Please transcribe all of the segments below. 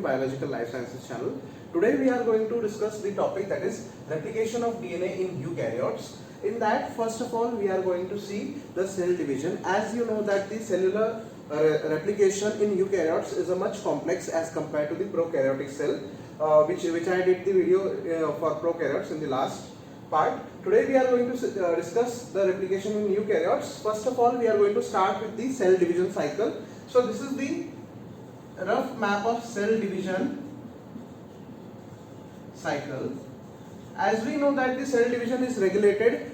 the Biological Life Sciences channel. Today we are going to discuss the topic that is replication of DNA in eukaryotes. In that, first of all, we are going to see the cell division. As you know that the cellular replication in eukaryotes is a much complex as compared to the prokaryotic cell, which I did the video for prokaryotes in the last part. Today we are going to discuss the replication in eukaryotes. First of all, we are going to start with the cell division cycle. So this is the rough map of cell division cycle. As we know that the cell division is regulated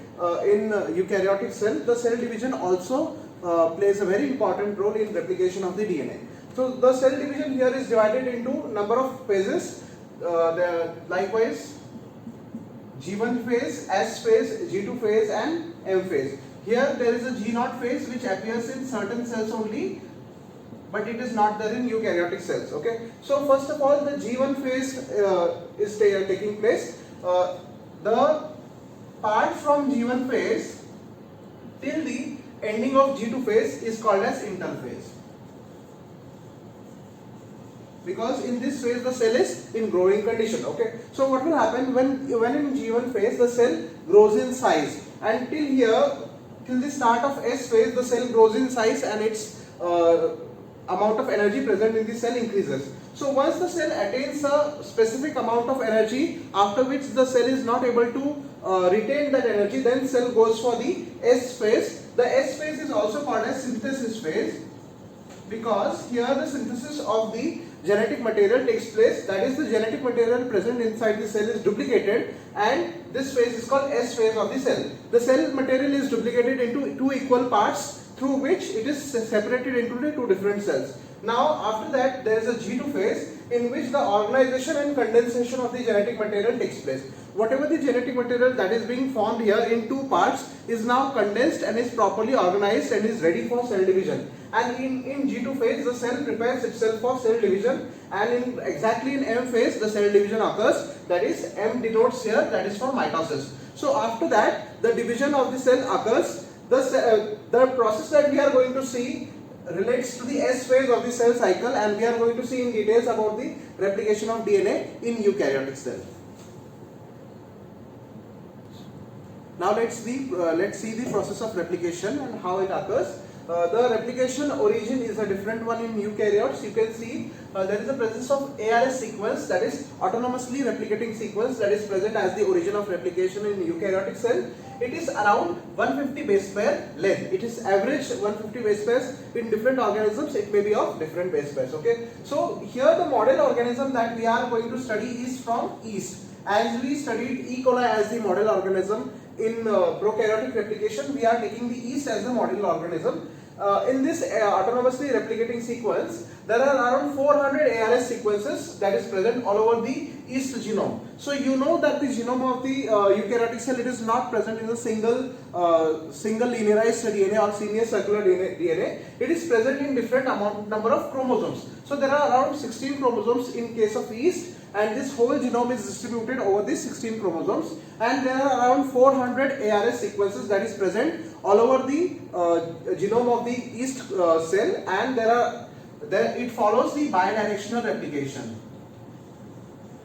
in eukaryotic cell, the cell division also plays a very important role in replication of the DNA. So the cell division here is divided into number of phases. Likewise, G1 phase, S phase, G2 phase and M phase. Here there is a G0 phase which appears in certain cells only, but it is not there in eukaryotic cells. Okay. So first of all, the G1 phase is taking place. The part from G1 phase till the ending of G2 phase is called as interphase, because in this phase the cell is in growing condition. Okay. So what will happen when in G1 phase the cell grows in size, and till the start of S phase the cell grows in size and its amount of energy present in the cell increases. So once the cell attains a specific amount of energy, after which the cell is not able to retain that energy, then cell goes for the S phase. The S phase is also called as synthesis phase, because here the synthesis of the genetic material takes place. That is, the genetic material present inside the cell is duplicated, and this phase is called S phase of the cell. The cell material is duplicated into two equal parts, through which it is separated into the two different cells. Now after that there is a G2 phase in which the organization and condensation of the genetic material takes place. Whatever the genetic material that is being formed here in two parts is now condensed and is properly organized and is ready for cell division. And in G2 phase the cell prepares itself for cell division, and exactly in M phase the cell division occurs. That is, M denotes here, that is for mitosis. So after that the division of the cell occurs. The process that we are going to see relates to the S phase of the cell cycle, and we are going to see in details about the replication of DNA in eukaryotic cell. Now let's see the process of replication and how it occurs. The replication origin is a different one in eukaryotes. You can see there is a presence of ARS sequence, that is autonomously replicating sequence, that is present as the origin of replication in eukaryotic cell. It is around 150 base pair length. It is average 150 base pairs. In different organisms it may be of different base pairs. Okay. So here the model organism that we are going to study is from yeast. As we studied E. coli as the model organism in prokaryotic replication, we are taking the yeast as the model organism. In this autonomously replicating sequence, there are around 400 ARS sequences that is present all over the yeast genome. So you know that the genome of the eukaryotic cell, it is not present in a single linearized DNA or linear circular DNA. It is present in different number of chromosomes. So there are around 16 chromosomes in case of yeast, and this whole genome is distributed over these 16 chromosomes, and there are around 400 ARS sequences that is present all over the genome of the yeast cell, and it follows the bidirectional replication.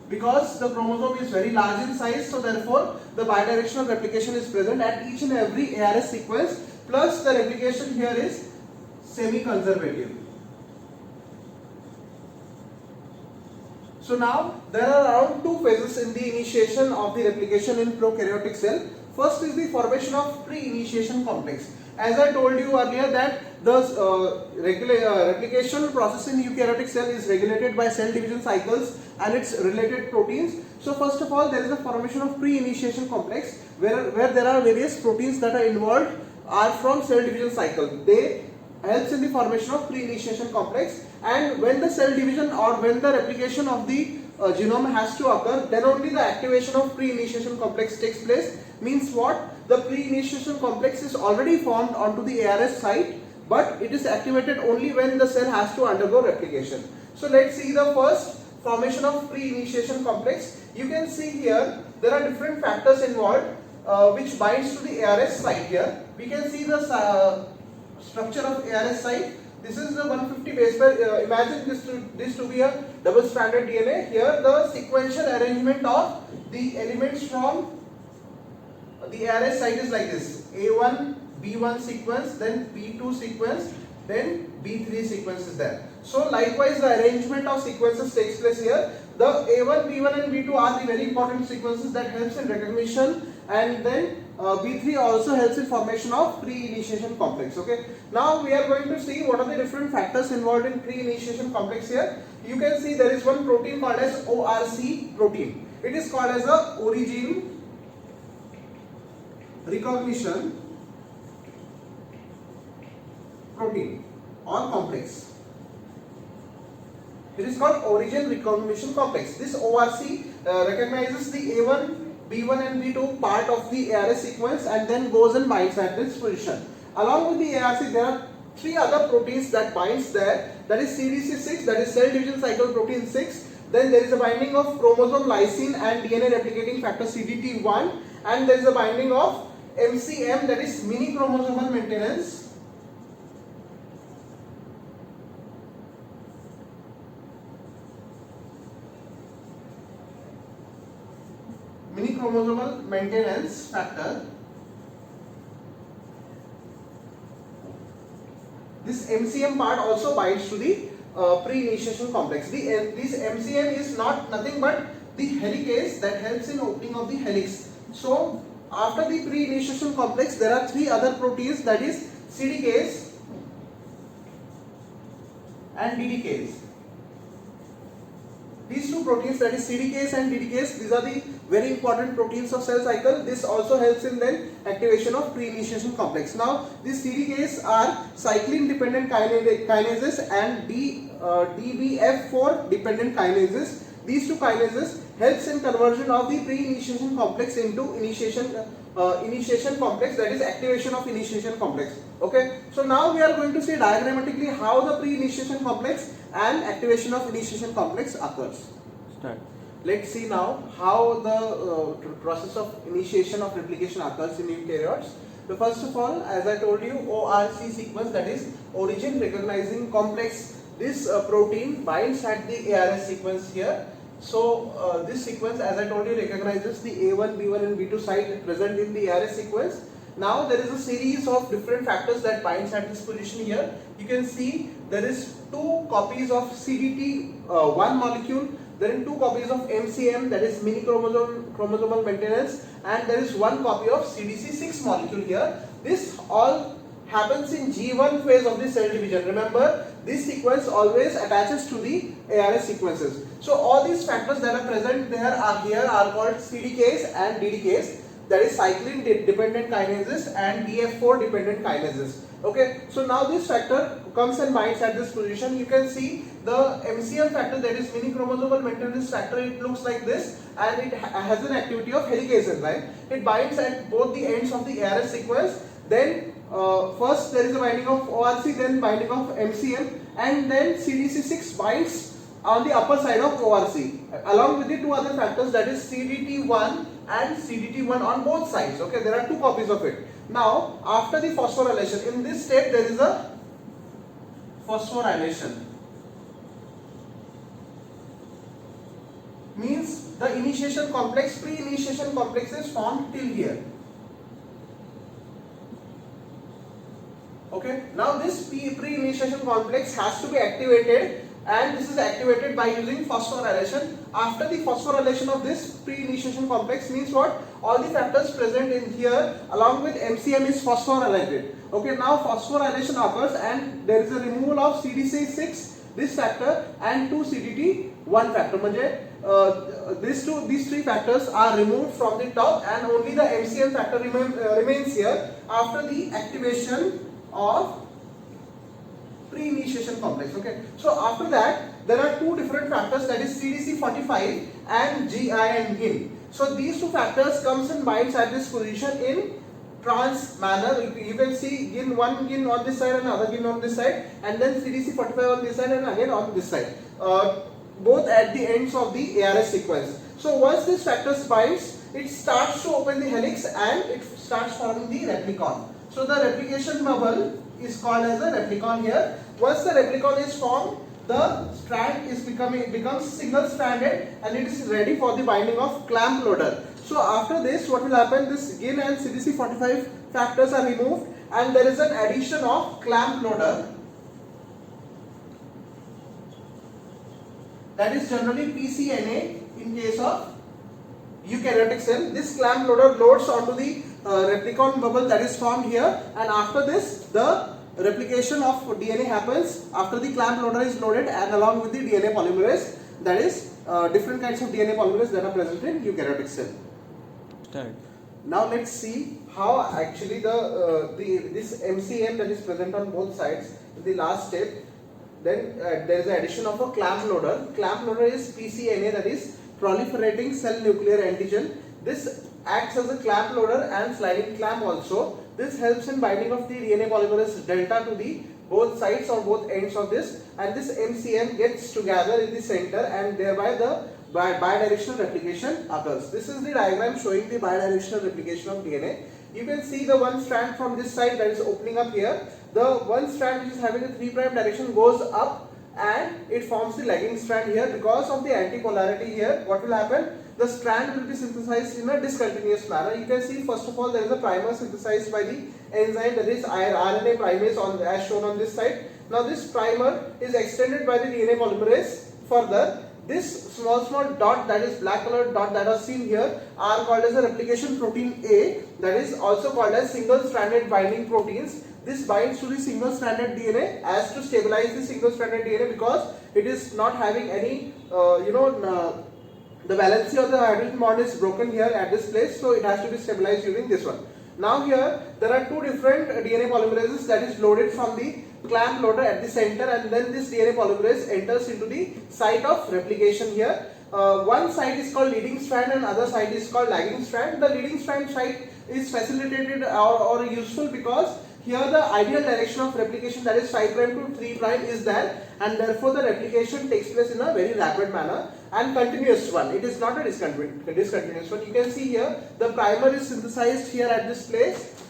Because the chromosome is very large in size, so therefore the bidirectional replication is present at each and every ARS sequence, plus the replication here is semi-conservative. So now there are around two phases in the initiation of the replication in prokaryotic cell. First is the formation of pre-initiation complex. As I told you earlier that the replication process in eukaryotic cell is regulated by cell division cycles and its related proteins. So first of all, there is a formation of pre-initiation complex where there are various proteins that are involved are from cell division cycle. They helps in the formation of pre-initiation complex, and when the cell division or when the replication of the genome has to occur, then only the activation of pre-initiation complex takes place. Means what? The pre-initiation complex is already formed onto the ARS site, but it is activated only when the cell has to undergo replication. So let's see the first formation of pre-initiation complex. You can see here there are different factors involved which binds to the ARS site. Here we can see the structure of ARS site. This is the 150 base pair. Imagine this to be a double stranded DNA. Here the sequential arrangement of the elements from the ARS site is like this: A1 B1 sequence, then B2 sequence, then B3 sequence is there. So likewise the arrangement of sequences takes place here. The A1, B1 and B2 are the very important sequences that helps in recognition, and then B3 also helps in formation of pre-initiation complex. Okay. Now we are going to see what are the different factors involved in pre-initiation complex here. You can see there is one protein called as ORC protein. It is called as a origin recognition protein or complex. It is called origin recognition complex. This ORC recognizes the A1, B1 and B2 part of the ARS sequence and then goes and binds at this position. Along with the ARC, there are three other proteins that binds there. That is CDC6, that is cell division cycle protein 6. Then there is a binding of chromosome lysine and DNA replicating factor CDT1, and there is a binding of MCM, that is mini chromosomal maintenance. Mini chromosomal maintenance factor. This MCM part also binds to the pre-initiation complex. This MCM is nothing but the helicase that helps in opening of the helix. So after the pre-initiation complex, there are three other proteins, that is CDcase and DDcase. These two proteins, that is CDcase and DDcase, these are the very important proteins of cell cycle. This also helps in then activation of pre-initiation complex. Now these CDcase are cyclin dependent kinases and DBF4 dependent kinases. These two kinases helps in conversion of the pre-initiation complex into initiation complex, that is activation of initiation complex. Okay, so now we are going to see diagrammatically how the pre-initiation complex and activation of initiation complex occurs. Start. Let's see now how the process of initiation of replication occurs in eukaryotes. So first of all, as I told you, ORC sequence, that is origin recognizing complex. This protein binds at the ARS sequence here. So this sequence, as I told you, recognizes the A1, B1 and B2 site present in the ARS sequence. Now there is a series of different factors that binds at this position here. You can see there is 2 copies of CDT1 molecule, there are 2 copies of MCM, that is mini chromosomal maintenance, and there is 1 copy of CDC6 molecule here. This all happens in G1 phase of the cell division. Remember, this sequence always attaches to the ARS sequences. So all these factors that are present there are called CDcase and DDcase, that is cyclin dependent kinases and BF4 dependent kinases. Okay, so now this factor comes and binds at this position. You can see the MCM factor, that is mini chromosomal maintenance factor. It looks like this, and it has an activity of helicase enzyme. It binds at both the ends of the ARS sequence. Then first there is a binding of ORC, then binding of MCM, and then CDC6 binds on the upper side of ORC along with the 2 other factors, that is CDT1 and CDT1 on both sides. Okay, there are 2 copies of it. Now after the phosphorylation, in this step there is a phosphorylation, means the initiation complex, pre-initiation complex is formed till here. Okay, now this pre-initiation complex has to be activated, and this is activated by using phosphorylation. After the phosphorylation of this pre-initiation complex, means what? All the factors present in here along with MCM is phosphorylated. Okay, now phosphorylation occurs and there is a removal of CDC6, this factor, and 2 CDT1 factor. These 3 factors are removed from the top, and only the MCM factor remains here after the activation of pre-initiation complex. Okay, so after that there are 2 different factors, that is CDC45 and GI and GIN. So these 2 factors comes and binds at this position in trans manner. You can see one GIN on this side and another GIN on this side, and then CDC45 on this side and again on this side, both at the ends of the ARS sequence. So once this factors binds, it starts to open the helix and it starts forming the replicon. So the replication bubble is called as a replicon here. Once the replicon is formed, the strand is becomes single stranded and it is ready for the binding of clamp loader. So after this, what will happen? This GIN and CDC45 factors are removed and there is an addition of clamp loader, that is generally PCNA in case of eukaryotic cell. This clamp loader loads onto the replicon bubble that is formed here, and after this the replication of DNA happens after the clamp loader is loaded and along with the DNA polymerase, that is different kinds of DNA polymerase that are present in eukaryotic cell. Start. Now let's see how actually this MCM that is present on both sides in the last step. Then there is the addition of a clamp loader. Clamp loader is PCNA, that is proliferating cell nuclear antigen. This acts as a clamp loader and sliding clamp also. This helps in binding of the DNA polymerase delta to the both sides or both ends of this, and this MCM gets together in the center and thereby the bidirectional replication occurs. This is the diagram showing the bidirectional replication of DNA. You can see the one strand from this side that is opening up here. The one strand which is having a 3' direction goes up and it forms the lagging strand here. Because of the antipolarity here, what will happen? The strand will be synthesized in a discontinuous manner. You can see first of all there is a primer synthesized by the enzyme, that is RNA primase as shown on this side. Now this primer is extended by the DNA polymerase further. This small dot, that is black colored dot that are seen here, are called as a replication protein A, that is also called as single stranded binding proteins. This binds to the single stranded DNA as to stabilize the single stranded DNA, because it is not having any the valency of the hydrogen bond is broken here at this place, so it has to be stabilized using this one. Now here there are two different DNA polymerases that is loaded from the clamp loader at the center, and then this DNA polymerase enters into the site of replication here. One site is called leading strand and other site is called lagging strand. The leading strand site is facilitated or useful because here the ideal direction of replication, that is 5' to 3' is there, and therefore the replication takes place in a very rapid manner and continuous one. It is not a discontinuous one. You can see here the primer is synthesized here at this place.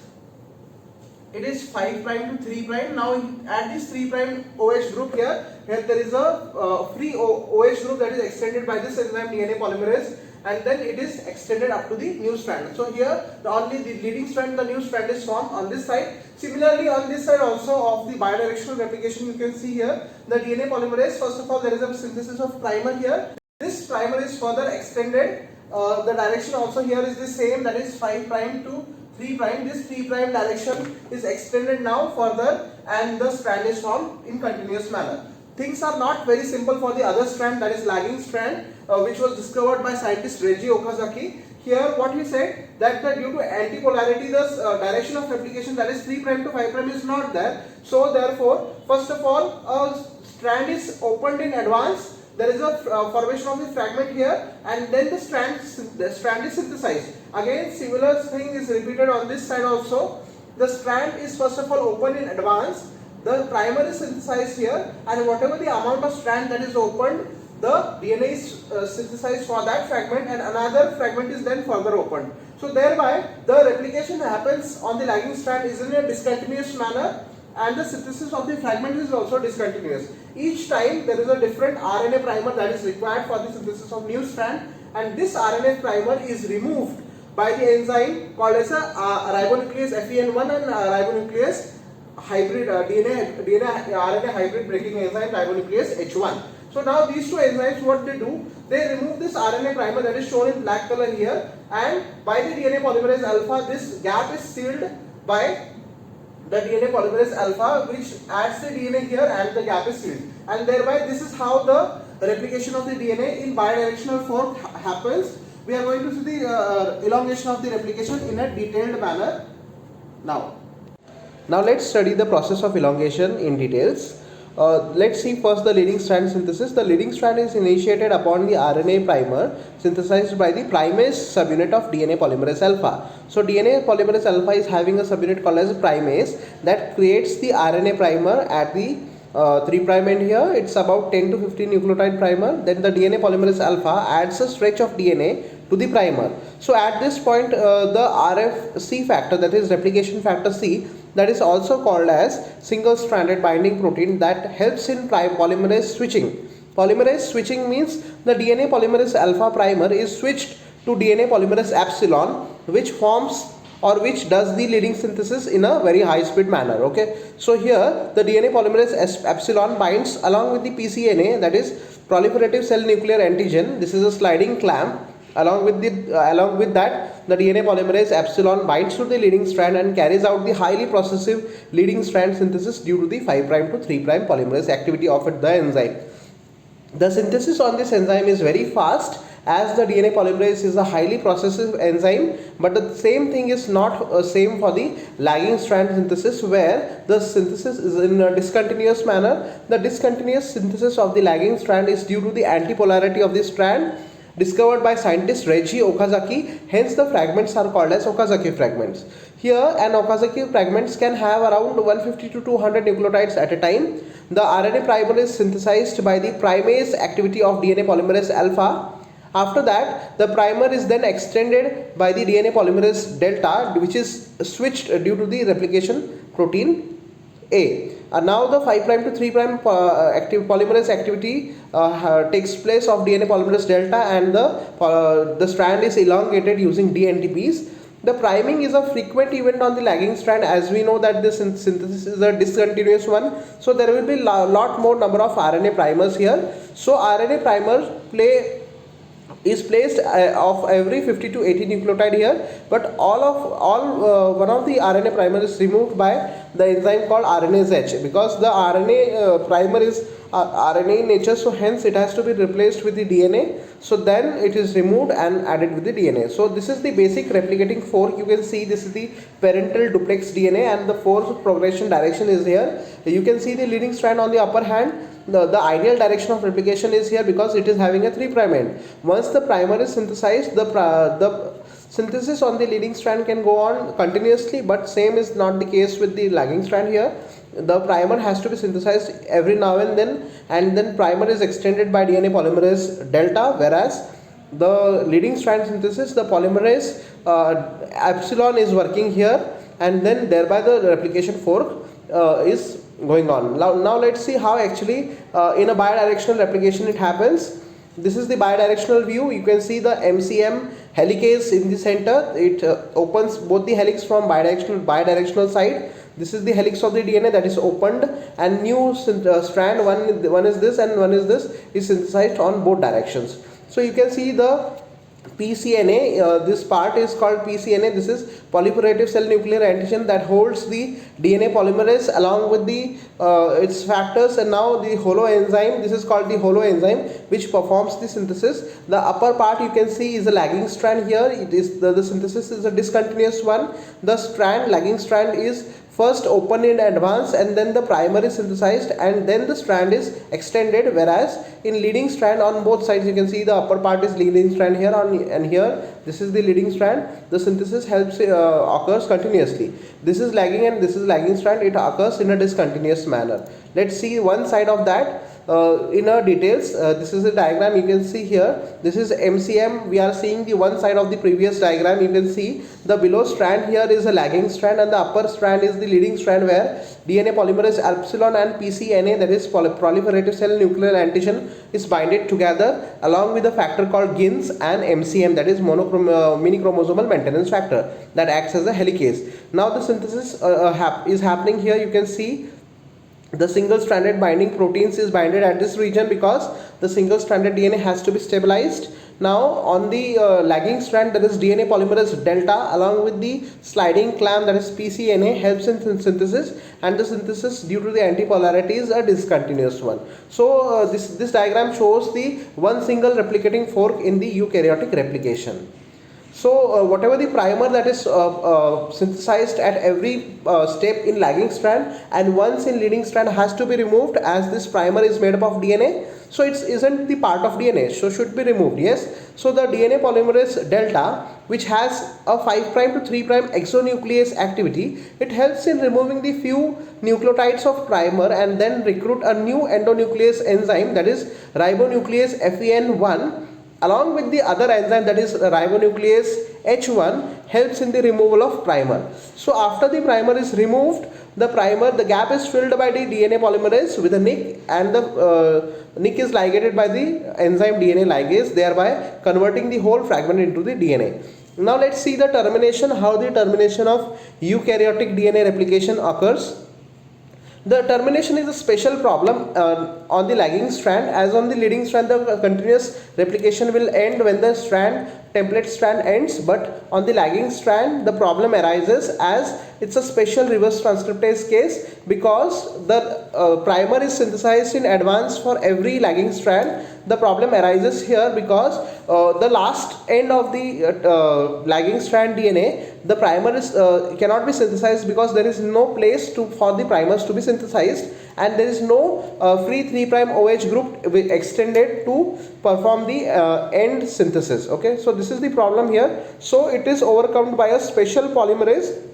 It is 5' to 3'. Now at this 3' OH group here there is a free OH group that is extended by this enzyme DNA polymerase, and then it is extended up to the new strand. So here only the leading strand, the new strand is formed on this side. Similarly on this side also of the bidirectional replication, you can see here the DNA polymerase, first of all there is a synthesis of primer here. This primer is further extended. The direction also here is the same, that is 5' to 3'. This 3' direction is extended now further and the strand is formed in continuous manner. Things are not very simple for the other strand, that is lagging strand, which was discovered by scientist Reiji Okazaki. Here what he said, that due to antipolarity the direction of replication, that is 3' to 5' is not there. So therefore first of all a strand is opened in advance. There is a formation of the fragment here, and then the strand is synthesized. Again similar thing is repeated on this side also. The strand is first of all opened in advance. The primer is synthesized here, and whatever the amount of strand that is opened, the DNA is synthesized for that fragment, and another fragment is then further opened. So thereby the replication happens on the lagging strand is in a discontinuous manner, and the synthesis of the fragment is also discontinuous. Each time there is a different RNA primer that is required for the synthesis of new strand, and this RNA primer is removed by the enzyme called as a ribonuclease FEN1 and ribonuclease hybrid RNA hybrid breaking enzyme ribonuclease H1. So now these two enzymes, what they do, they remove this RNA primer that is shown in black color here, and by the DNA polymerase alpha this gap is sealed by the DNA polymerase alpha, which adds the DNA here and the gap is sealed, and thereby this is how the replication of the DNA in bidirectional form happens. We are going to see the elongation of the replication in a detailed manner now. Now let's study the process of elongation in details. Let's see first the leading strand synthesis. The leading strand is initiated upon the RNA primer synthesized by the primase subunit of DNA polymerase alpha. So DNA polymerase alpha is having a subunit called as primase that creates the RNA primer at the 3' end here. It's about 10 to 15 nucleotide primer. Then the DNA polymerase alpha adds a stretch of DNA to the primer. So at this point the RFC factor, that is replication factor C, that is also called as single stranded binding protein that helps in polymerase switching. Polymerase switching means the DNA polymerase alpha primer is switched to DNA polymerase epsilon, which forms or which does the leading synthesis in a very high speed manner. Okay, so here the DNA polymerase epsilon binds along with the pCNA, that is proliferative cell nuclear antigen. This is a sliding clamp. Along with that, the DNA polymerase epsilon binds to the leading strand and carries out the highly processive leading strand synthesis due to the 5' to 3' polymerase activity of the enzyme. The synthesis on this enzyme is very fast, as the DNA polymerase is a highly processive enzyme, but the same thing is not same for the lagging strand synthesis, where the synthesis is in a discontinuous manner. The discontinuous synthesis of the lagging strand is due to the antipolarity of the strand discovered by scientist Reichi Okazaki. Hence the fragments are called as Okazaki fragments. Here an Okazaki fragments can have around 150 to 200 nucleotides at a time. The RNA primer is synthesized by the primase activity of DNA polymerase alpha. After that, the primer is then extended by the DNA polymerase delta, which is switched due to the replication protein A. Now the 5' to 3' polymerase activity takes place of DNA polymerase delta, and the strand is elongated using DNTPs. The priming is a frequent event on the lagging strand, as we know that this synthesis is a discontinuous one. So there will be lot more number of RNA primers here. So RNA primer is placed of every 50 to 80 nucleotide here, but one of the RNA primer is removed by the enzyme called RNase H, because the RNA primer is RNA in nature, so hence it has to be replaced with the DNA. So then it is removed and added with the DNA. So this is the basic replicating fork. You can see this is the parental duplex DNA, and the fork progression direction is here. You can see the leading strand on the upper hand. The ideal direction of replication is here because it is having a 3' end. Once the primer is synthesized, the synthesis on the leading strand can go on continuously, but same is not the case with the lagging strand here. The primer has to be synthesized every now and then primer is extended by DNA polymerase delta, whereas the leading strand synthesis, the polymerase epsilon is working here, and then thereby the replication fork is going on. Now let's see how actually in a bidirectional replication it happens. This is the bidirectional view. You can see the MCM helicase in the center. It opens both the helix from bidirectional side. This is the helix of the DNA that is opened, and new strand, one is this and one is this, is synthesized on both directions. So you can see the pCNA, this part is called pCNA. This is proliferative cell nuclear antigen that holds the DNA polymerase along with the its factors, and now the holoenzyme, this is called the holoenzyme, which performs the synthesis. The upper part you can see is a lagging strand here. It is the synthesis is a discontinuous one. The lagging strand is first open in advance, and then the primer is synthesized, and then the strand is extended, whereas in leading strand on both sides you can see the upper part is leading strand here and here this is the leading strand. The synthesis occurs continuously. This is lagging and this is lagging strand. It occurs in a discontinuous manner. Let's see one side of that in details. This is a diagram you can see here. This is MCM. We are seeing the one side of the previous diagram. You can see the below strand here is a lagging strand, and the upper strand is the leading strand, where DNA polymerase epsilon and pCNA, that is proliferative cell nuclear antigen, is binded together along with a factor called GINS and MCM, that is mini chromosomal maintenance factor, that acts as a helicase. Now the synthesis is happening here. You can see the single stranded binding proteins is binded at this region because the single stranded DNA has to be stabilized. Now on the lagging strand, there is DNA polymerase delta along with the sliding clamp, that is pCNA, helps in synthesis, and the synthesis due to the antipolarity is a discontinuous one. So this diagram shows the one single replicating fork in the eukaryotic replication. So whatever the primer that is synthesized at every step in lagging strand and once in leading strand has to be removed, as this primer is made up of DNA. So it isn't the part of DNA, so should be removed. Yes. So the DNA polymerase delta, which has a 5' to 3' exonuclease activity, it helps in removing the few nucleotides of primer and then recruit a new endonuclease enzyme, that is ribonuclease FEN1, along with the other enzyme, that is ribonuclease H1, helps in the removal of primer. So after the primer is removed, the gap is filled by the DNA polymerase with a nick, and the nick is ligated by the enzyme DNA ligase, thereby converting the whole fragment into the DNA. Now let's see the termination, how the termination of eukaryotic DNA replication occurs. The termination is a special problem on the lagging strand. As on the leading strand, the continuous replication will end when the template strand ends, but on the lagging strand the problem arises as it's a special reverse transcriptase case, because the primer is synthesized in advance for every lagging strand. The problem arises here because the last end of the lagging strand DNA, the primer is cannot be synthesized because there is no place for the primers to be synthesized, and there is no free 3' OH group extended to perform the end synthesis. Okay, so this is the problem here. So it is overcome by a special polymerase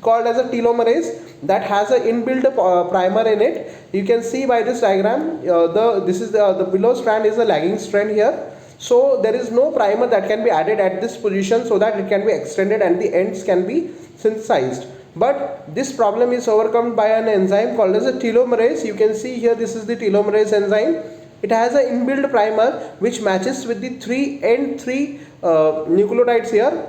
called as a telomerase that has an inbuilt primer in it. You can see by this diagram, the below strand is a lagging strand here. So there is no primer that can be added at this position so that it can be extended and the ends can be synthesized. But this problem is overcome by an enzyme called as a telomerase. You can see here, this is the telomerase enzyme. It has an inbuilt primer which matches with the three nucleotides here.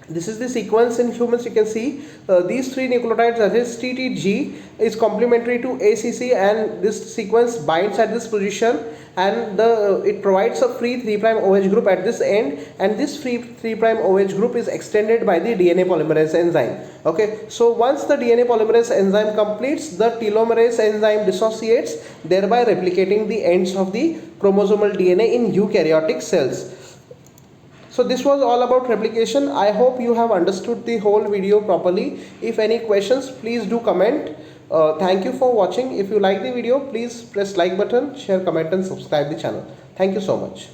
This is the sequence in humans. You can see these three nucleotides, that is TTG, is complementary to ACC, and this sequence binds at this position, and it provides a free 3' OH group at this end, and this free 3' OH group is extended by the DNA polymerase enzyme. Okay, so once the DNA polymerase enzyme completes, the telomerase enzyme dissociates, thereby replicating the ends of the chromosomal DNA in eukaryotic cells. So this was all about replication. I hope you have understood the whole video properly. If any questions, please do comment. Thank you for watching. If you like the video, please press like button, share, comment and subscribe the channel. Thank you so much.